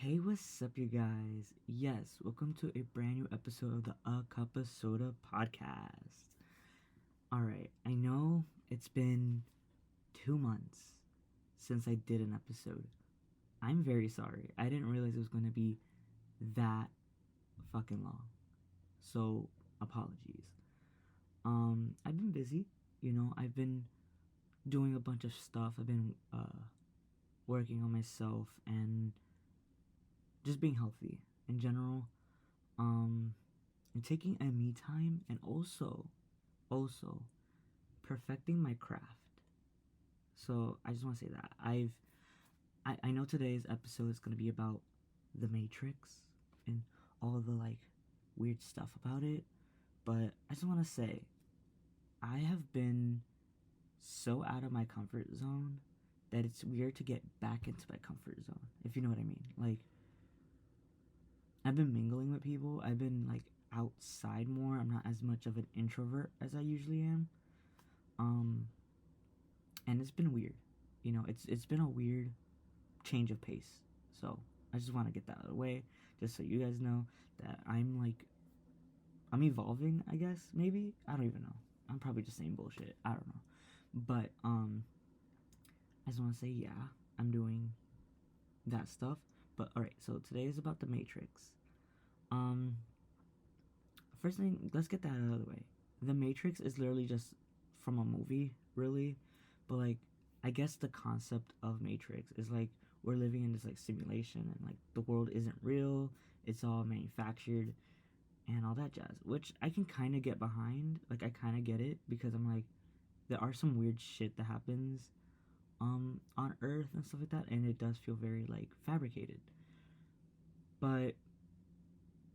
Hey, what's up, you guys? Yes, welcome to a brand new episode of the A Cup of Soda podcast. Alright, I know it's been 2 months since I did an episode. I'm very sorry. I didn't realize it was going to be that fucking long. So, apologies. I've been busy. I've been doing a bunch of stuff. I've been working on myself and just being healthy in general. Um, and taking a me time, and also perfecting my craft. So I just want to say that I know today's episode is going to be about the Matrix and all the like weird stuff about it, but I just want to say I have been so out of my comfort zone that it's weird to get back into my comfort zone, if you know what I mean. Like, I've been mingling with people. I've been like outside more. I'm not as much of an introvert as I usually am. Um, and it's been weird. It's been a weird change of pace. So I just want to get that out of the way, just so you guys know that I'm evolving. I guess maybe I don't even know. I'm probably just saying bullshit. I don't know, but I just want to say yeah, I'm doing that stuff. But all right, so today is about the Matrix. Um, First thing, let's get that out of the way. The Matrix is literally just from a movie, really, but like I guess the concept of Matrix is like we're living in this like simulation and like the world isn't real, it's all manufactured and all that jazz, which I can kind of get behind. Like I kind of get it because I'm like there are some weird shit that happens on Earth and stuff like that, and it does feel very like fabricated. But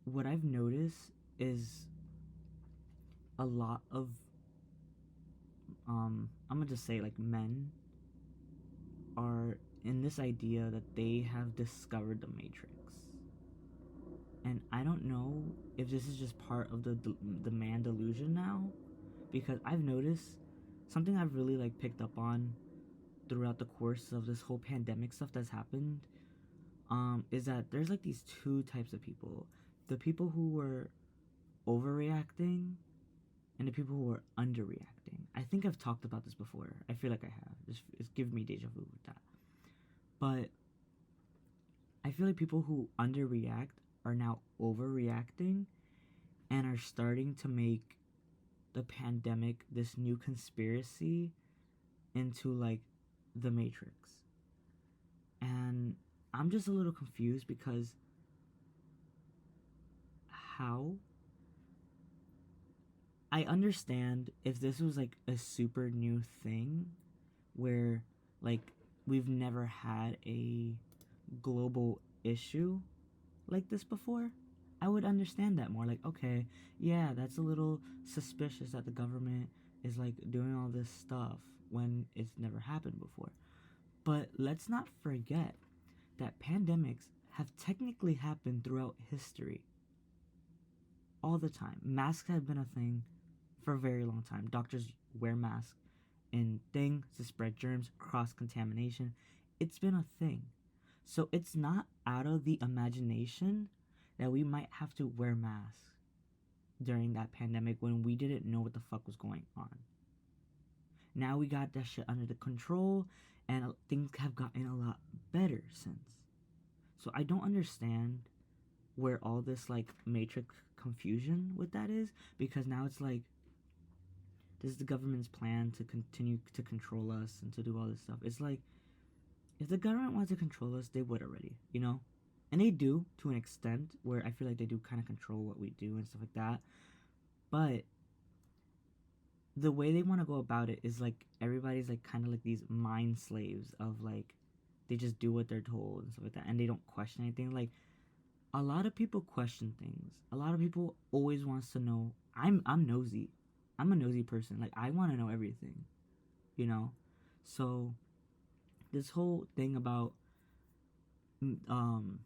what I've noticed is a lot of I'm gonna just say like men are in this idea that they have discovered the Matrix, and I don't know if this is just part of the man delusion now, because I've noticed something I've really like picked up on throughout the course of this whole pandemic stuff that's happened. Is that there's like these two types of people: the people who were overreacting and the people who are underreacting. I think I've talked about this before. I feel like I have. It's giving me deja vu with that. But I feel like people who underreact are now overreacting and are starting to make the pandemic this new conspiracy into like the Matrix. And I'm just a little confused because how I understand if this was like a super new thing where like we've never had a global issue like this before, I would understand that more. Like, okay, yeah, that's a little suspicious that the government is like doing all this stuff when it's never happened before. But let's not forget that pandemics have technically happened throughout history all the time. Masks have been a thing for a very long time. Doctors wear masks in things to spread germs, cross contamination. It's been a thing. So it's not out of the imagination that we might have to wear masks during that pandemic when we didn't know what the fuck was going on. Now we got that shit under the control and things have gotten a lot better since. So I don't understand where all this like matrix confusion with that is, because now it's like this is the government's plan to continue to control us and to do all this stuff. It's like if the government wanted to control us, they would already, you know? And they do to an extent where I feel like they do kind of control what we do and stuff like that. But the way they want to go about it is like everybody's like kind of like these mind slaves of like they just do what they're told and stuff like that, and they don't question anything. Like a lot of people question things. A lot of people always wants to know. I'm nosy. I'm a nosy person. Like I want to know everything, you know? So this whole thing about um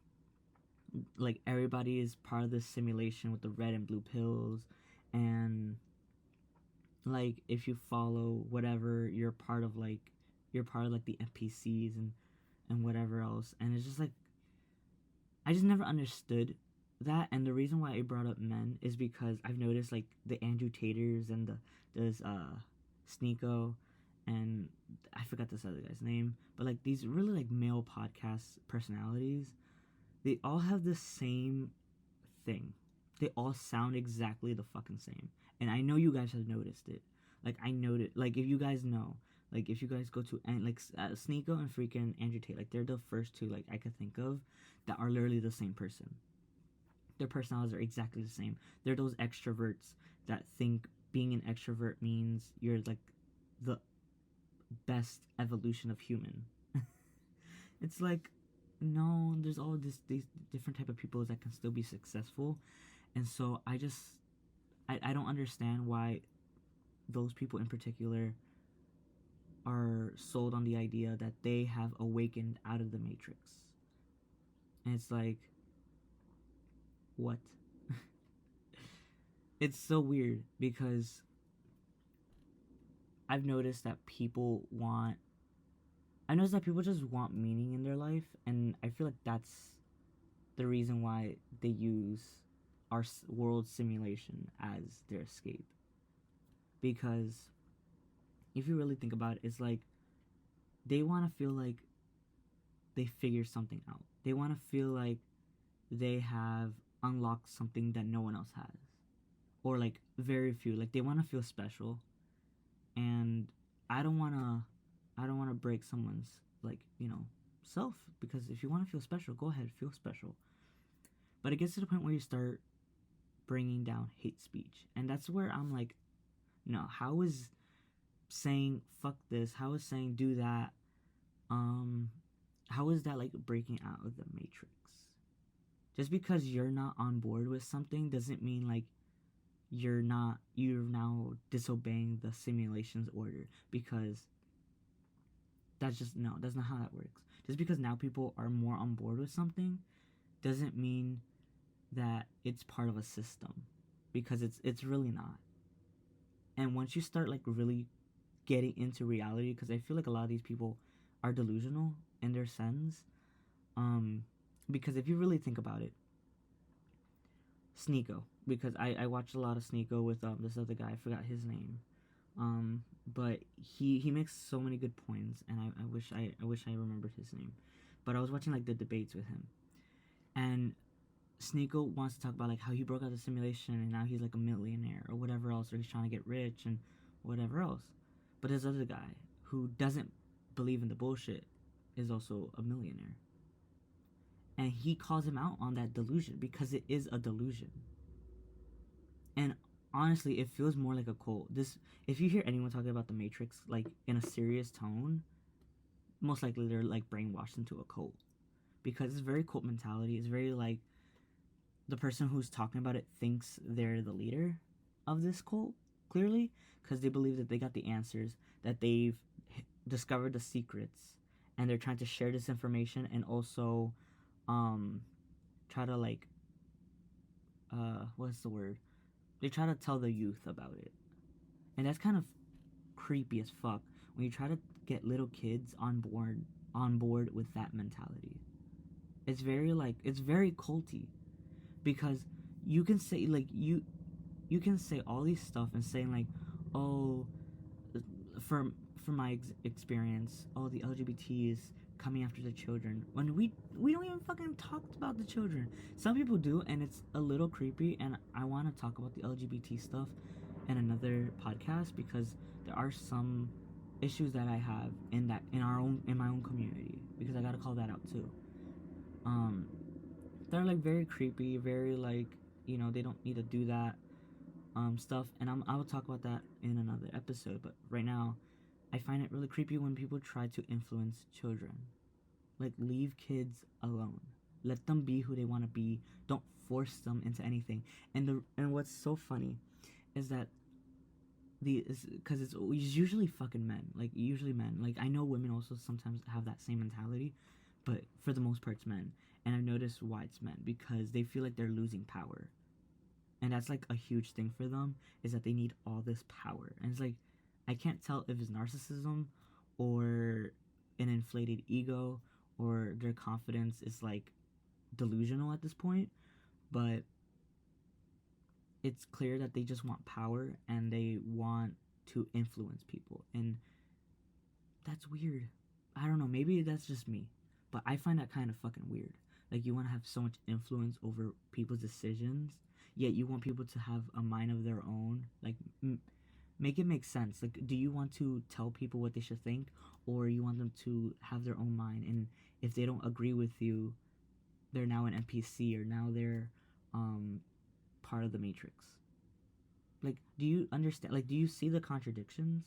like everybody is part of this simulation with the red and blue pills, and like if you follow whatever you're part of like the NPCs and whatever else, and it's just like I just never understood that. And the reason why I brought up men is because I've noticed like the Andrew Taters and there's Sneeko, and I forgot this other guy's name, but like these really like male podcast personalities, they all have the same thing. They all sound exactly the fucking same. And I know you guys have noticed it. Like I noted, like if you guys know, like if you guys go to and like Sneeko and freaking Andrew Tate, like they're the first two like I could think of that are literally the same person. Their personalities are exactly the same. They're those extroverts that think being an extrovert means you're like the best evolution of human. It's like no, there's all these different type of people that can still be successful, and so I don't understand why those people in particular are sold on the idea that they have awakened out of the matrix. And it's like, what? It's so weird because I've noticed that people want. I noticed that people just want meaning in their life, and I feel like that's the reason why they use our world simulation as their escape. Because if you really think about it, it's like they want to feel like they figured something out. They want to feel like they have unlocked something that no one else has, or like very few. Like they want to feel special, and I don't want to. I don't want to break someone's like self, because if you want to feel special, go ahead, feel special. But it gets to the point where you start bringing down hate speech, and that's where I'm like, no, how is saying fuck this? How is saying do that? Um, how is that like breaking out of the matrix? Just because you're not on board with something doesn't mean like you're now disobeying the simulation's order, because that's just no, that's not how that works. Just because now people are more on board with something doesn't mean that it's part of a system, because it's really not. And once you start like really getting into reality, because I feel like a lot of these people are delusional in their sense, um because if you really think about it, Sneeko, because I watched a lot of Sneeko with this other guy, I forgot his name, but he makes so many good points, and I wish I remembered his name, but I was watching like the debates with him, and Sneeko wants to talk about like how he broke out the simulation and now he's like a millionaire or whatever else, or he's trying to get rich and whatever else. But his other guy who doesn't believe in the bullshit is also a millionaire. And he calls him out on that delusion because it is a delusion. And honestly, it feels more like a cult. This, if you hear anyone talking about the Matrix like in a serious tone, most likely they're like brainwashed into a cult, because it's very cult mentality. It's very like the person who's talking about it thinks they're the leader of this cult, clearly, because they believe that they got the answers, that they've discovered the secrets, and they're trying to share this information and also try to like what's the word, they try to tell the youth about it. And that's kind of creepy as fuck when you try to get little kids on board with that mentality. It's very like, it's very culty, because you can say like you can say all these stuff and saying like, oh, from my experience, oh, the LGBT is coming after the children, when we don't even fucking talk about the children. Some people do, and it's a little creepy, and I want to talk about the LGBT stuff in another podcast, because there are some issues that I have in my own community, because I gotta call that out too. They're like very creepy, very like, they don't need to do that stuff, and I will talk about that in another episode. But right now, I find it really creepy when people try to influence children. Like, leave kids alone. Let them be who they want to be. Don't force them into anything. And what's so funny is that because it's usually fucking men. Like, usually men. Like, I know women also sometimes have that same mentality, but for the most part, it's men. And I've noticed why it's men, because they feel like they're losing power. And that's like a huge thing for them, is that they need all this power. And it's like, I can't tell if it's narcissism or an inflated ego, or their confidence is like delusional at this point, but it's clear that they just want power and they want to influence people. And that's weird. I don't know, maybe that's just me, but I find that kind of fucking weird. Like, you want to have so much influence over people's decisions, yet you want people to have a mind of their own. Like, make it make sense. Like, do you want to tell people what they should think, or you want them to have their own mind? And if they don't agree with you, they're now an NPC, or now they're um, part of the Matrix. Like, do you understand? Like, do you see the contradictions?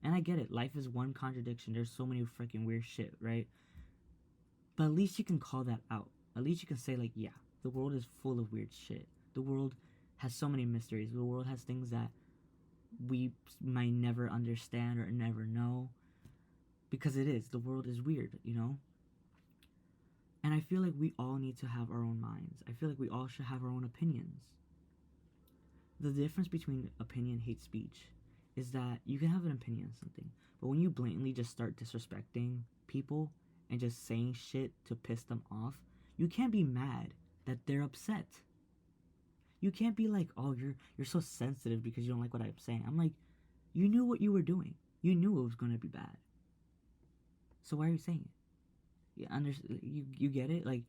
And I get it. Life is one contradiction. There's so many freaking weird shit, right? But at least you can call that out. At least you can say, like, yeah, the world is full of weird shit. The world has so many mysteries. The world has things that we might never understand or never know. Because it is. The world is weird, you know? And I feel like we all need to have our own minds. I feel like we all should have our own opinions. The difference between opinion and hate speech is that you can have an opinion on something, but when you blatantly just start disrespecting people and just saying shit to piss them off, you can't be mad that they're upset. You can't be like, oh, you're so sensitive because you don't like what I'm saying. I'm like, you knew what you were doing. You knew it was going to be bad. So why are you saying it? You get it? Like,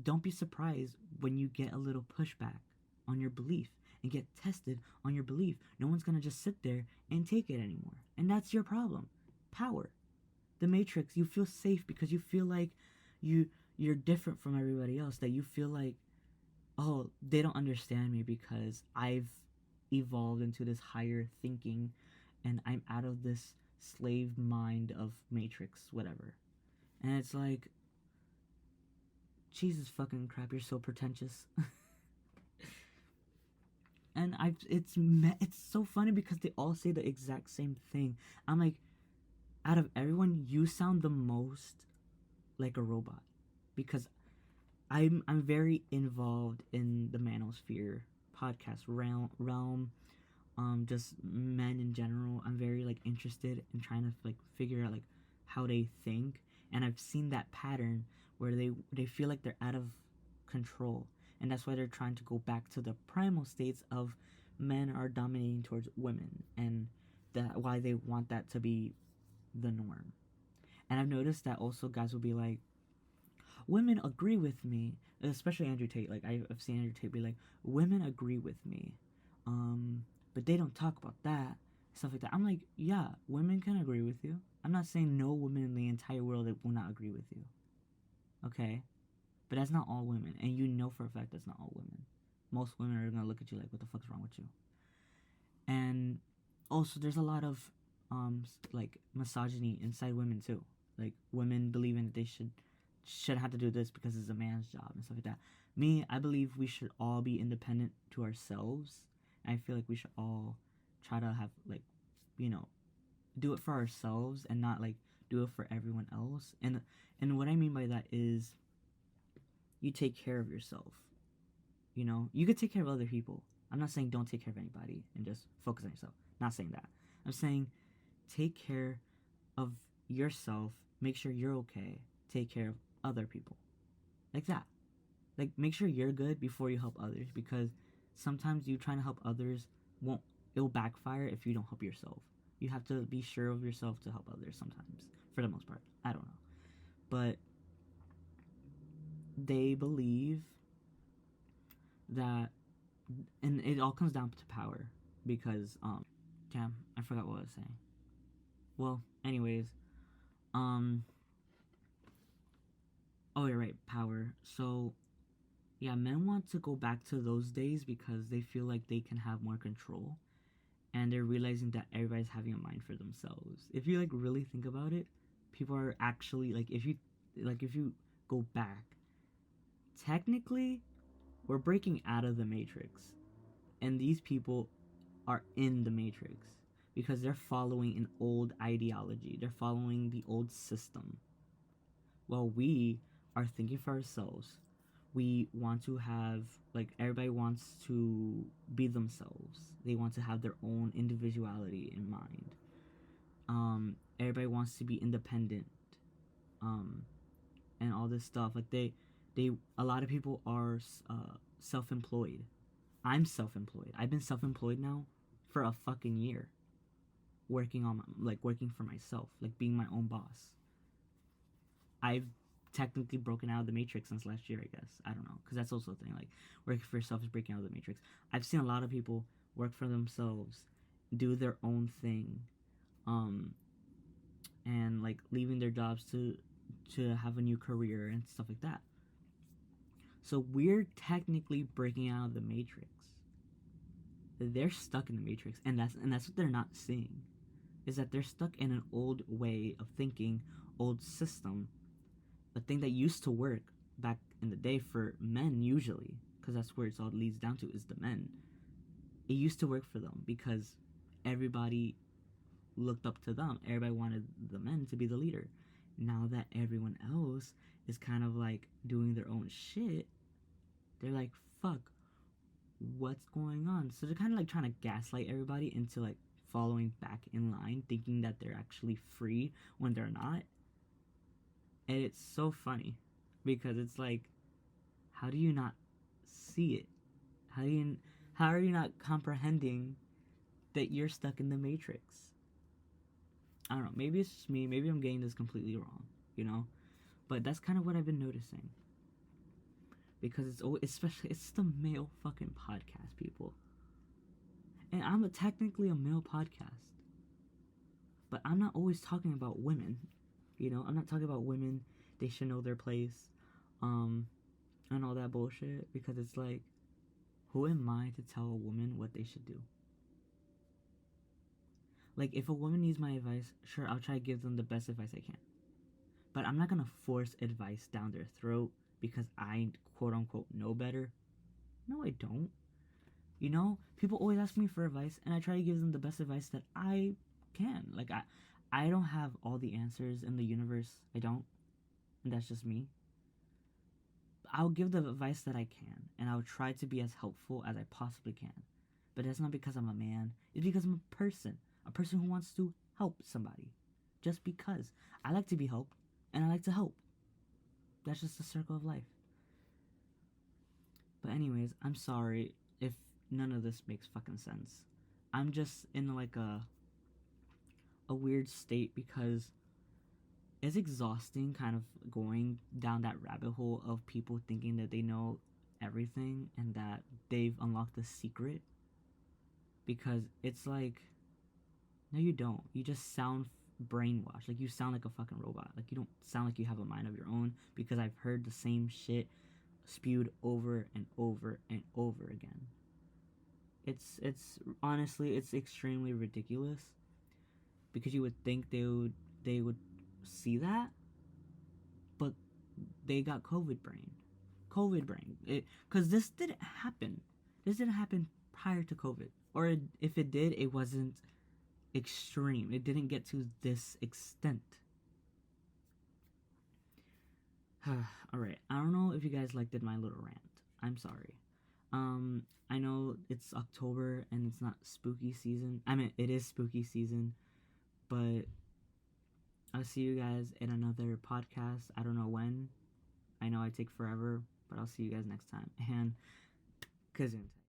don't be surprised when you get a little pushback on your belief and get tested on your belief. No one's gonna just sit there and take it anymore. And that's your problem. Power. The Matrix, you feel safe because you feel like you're different from everybody else. That you feel like, oh, they don't understand me because I've evolved into this higher thinking and I'm out of this slave mind of Matrix, whatever. And it's like, Jesus fucking crap, you're so pretentious. And it's so funny because they all say the exact same thing. I'm like, out of everyone, you sound the most like a robot, because I'm very involved in the manosphere podcast realm, just men in general. I'm very like interested in trying to like figure out like how they think, and I've seen that pattern where they feel like they're out of control, and that's why they're trying to go back to the primal states of men are dominating towards women, and that why they want that to be the norm. And I've noticed that also guys will be like, women agree with me, especially Andrew Tate. Like, I've seen Andrew Tate be like, women agree with me, but they don't talk about that, stuff like that. I'm like, yeah, women can agree with you. I'm not saying no woman in the entire world that will not agree with you. Okay, but that's not all women, and you know for a fact that's not all women. Most women are gonna look at you like, what the fuck's wrong with you? And also, there's a lot of like misogyny inside women too. Like, women believing that they should have to do this because it's a man's job and stuff like that. Me, I believe we should all be independent to ourselves. I feel like we should all try to have, like, you know, do it for ourselves and not like do it for everyone else. And what I mean by that is, you take care of yourself. You know, you could take care of other people. I'm not saying don't take care of anybody and just focus on yourself. Not saying that. I'm saying take care of yourself. Make sure you're okay. Take care of other people. Like that. Like, make sure you're good before you help others, because sometimes you trying to help others it'll backfire if you don't help yourself. You have to be sure of yourself to help others sometimes, for the most part. I don't know. But they believe that, and it all comes down to power, because damn, I forgot what I was saying. Well, anyways, oh, you're right, power. So yeah, men want to go back to those days because they feel like they can have more control, and they're realizing that everybody's having a mind for themselves. If you like really think about it, people are actually like, if you go back, technically we're breaking out of the Matrix, and these people are in the Matrix because they're following an old ideology. They're following the old system. While we are thinking for ourselves. We want to have, like, everybody wants to be themselves. They want to have their own individuality in mind. Everybody wants to be independent. and all this stuff. Like they a lot of people are self-employed. I'm self-employed. I've been self-employed now for a fucking year, working for myself, like being my own boss. I've technically broken out of the matrix since last year, I guess. I don't know, because that's also a thing. Like, working for yourself is breaking out of the matrix. I've seen a lot of people work for themselves, do their own thing, and like leaving their jobs to have a new career and stuff like that. So we're technically breaking out of the matrix. They're stuck in the matrix, and that's what they're not seeing, is that they're stuck in an old way of thinking, old system, a thing that used to work back in the day for men usually, because that's where it's all leads down to, is the men. It used to work for them because everybody looked up to them. Everybody wanted the men to be the leader. Now that everyone else is kind of like doing their own shit, they're like, fuck, what's going on? So they're kind of like trying to gaslight everybody into like following back in line, thinking that they're actually free when they're not. And it's so funny because it's like, how do you not see it? How are you not comprehending that you're stuck in the matrix? I don't know. Maybe it's just me. Maybe I'm getting this completely wrong, you know? But that's kind of what I've been noticing. Because it's always, especially, it's the male fucking podcast, people. And I'm technically a male podcast. But I'm not always talking about women. You know, I'm not talking about women. They should know their place. And all that bullshit. Because it's like, who am I to tell a woman what they should do? Like, if a woman needs my advice, sure, I'll try to give them the best advice I can. But I'm not gonna force advice down their throat because I, quote unquote, know better. No, I don't. You know, people always ask me for advice, and I try to give them the best advice that I can. Like, I don't have all the answers in the universe. I don't. And that's just me. I'll give the advice that I can, and I'll try to be as helpful as I possibly can. But that's not because I'm a man. It's because I'm a person who wants to help somebody. Just because. I like to be helped, and I like to help. That's just the circle of life. But anyways, I'm sorry if none of this makes fucking sense. I'm just in like a weird state because it's exhausting kind of going down that rabbit hole of people thinking that they know everything and that they've unlocked the secret. Because it's like, no, you don't. You just sound brainwashed. Like, you sound like a fucking robot. Like, you don't sound like you have a mind of your own, because I've heard the same shit spewed over and over and over again. It's honestly, it's extremely ridiculous, because you would think they would see that, but they got COVID brain. Because this didn't happen. This didn't happen prior to COVID. Or if it did, it wasn't extreme. It didn't get to this extent. Alright, I don't know if you guys liked my little rant. I'm sorry. I know it's October and it's not spooky season. I mean, it is spooky season, but I'll see you guys in another podcast. I don't know when. I know I take forever, but I'll see you guys next time. And, Kazunta.